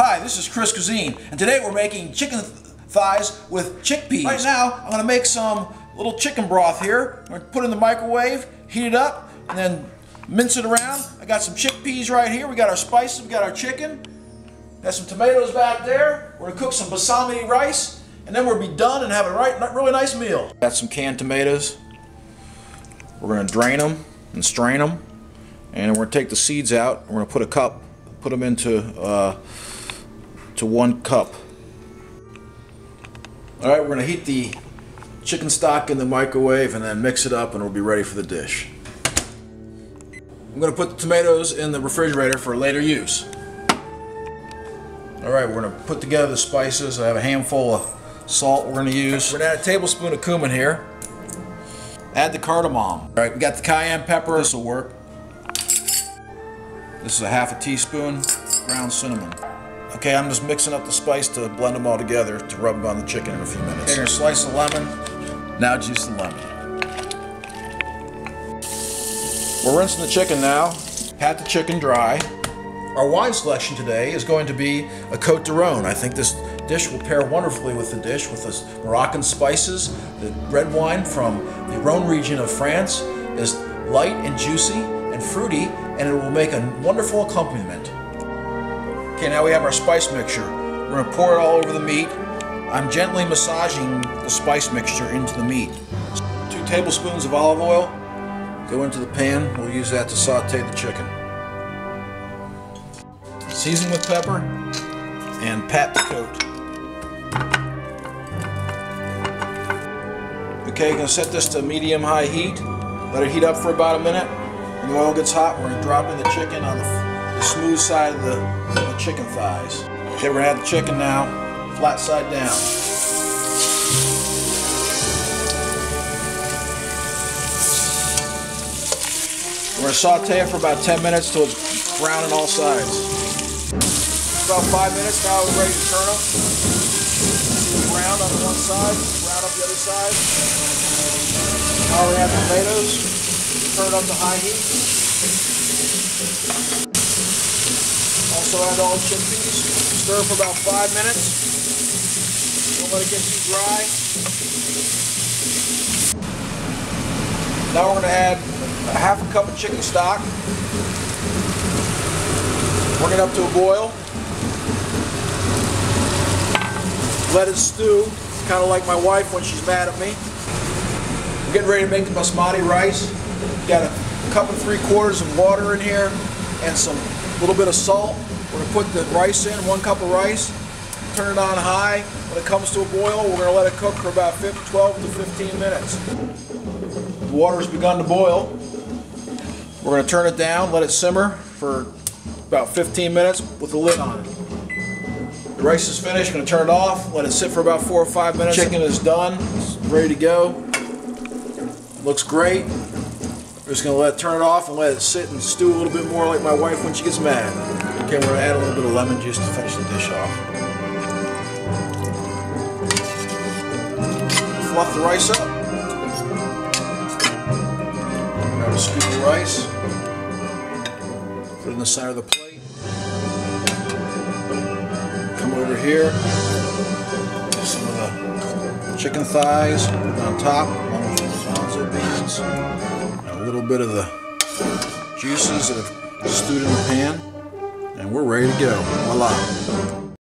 Hi, this is ChrisCuisine, and today we're making chicken thighs with chickpeas. Right now, I'm going to make some little chicken broth here. I'm going to put it in the microwave, heat it up, and then mince it around. I got some chickpeas right here. We got our spices, we got our chicken. Got some tomatoes back there. We're going to cook some Basmati rice, and then we'll be done and have a really nice meal. Got some canned tomatoes. We're going to drain them and strain them, and we're going to take the seeds out. We're going to put them into to 1 cup. All right, we're going to heat the chicken stock in the microwave and then mix it up, and we'll be ready for the dish. I'm going to put the tomatoes in the refrigerator for later use. All right, we're going to put together the spices. I have a handful of salt we're going to use. We're going to add a tablespoon of cumin here. Add the cardamom. All right, we got the cayenne pepper. This will work. This is a ½ teaspoon ground cinnamon. Okay, I'm just mixing up the spice to blend them all together to rub them on the chicken in a few minutes. Take a slice of lemon. Now juice the lemon. We're rinsing the chicken now. Pat the chicken dry. Our wine selection today is going to be a Côte de Rhône. I think this dish will pair wonderfully with the dish with the Moroccan spices. The red wine from the Rhône region of France is light and juicy and fruity, and it will make a wonderful accompaniment. Okay, now we have our spice mixture. We're going to pour it all over the meat. I'm gently massaging the spice mixture into the meat. 2 tablespoons of olive oil go into the pan. We'll use that to saute the chicken. Season with pepper and pat the coat. Okay, you're going to set this to medium-high heat. Let it heat up for about a minute. When the oil gets hot, we're going to drop in the chicken on the smooth side of the chicken thighs. Okay, we're going to add the chicken now, flat side down. We're going to saute it for about 10 minutes till it's brown on all sides. About 5 minutes, now we're ready to turn them. Brown on the one side, brown up the other side. Now we're going to add the tomatoes, turn it up to high heat. Also add all the chickpeas, stir for about 5 minutes. Don't let it get too dry. Now we're going to add a ½ cup of chicken stock. Bring it up to a boil. Let it stew, kind of like my wife when she's mad at me. We're getting ready to make the basmati rice. Got a cup and 3/4 of water in here and some little bit of salt. We're going to put the rice in, 1 cup of rice, turn it on high. When it comes to a boil, we're going to let it cook for about 12 to 15 minutes. The water's begun to boil. We're going to turn it down, let it simmer for about 15 minutes with the lid on it. The rice is finished, going to turn it off, let it sit for about 4 or 5 minutes. Chicken is done, it's ready to go. Looks great. We're just going to turn it off and let it sit and stew a little bit more like my wife when she gets mad. Okay, we're going to add a little bit of lemon juice to finish the dish off. Fluff the rice up. Grab a scoop of rice. Put it in the center of the plate. Come over here. Get some of the chicken thighs on top, along with the sonzo beans. A little bit of the juices that have stewed in the pan, and we're ready to go. Voila!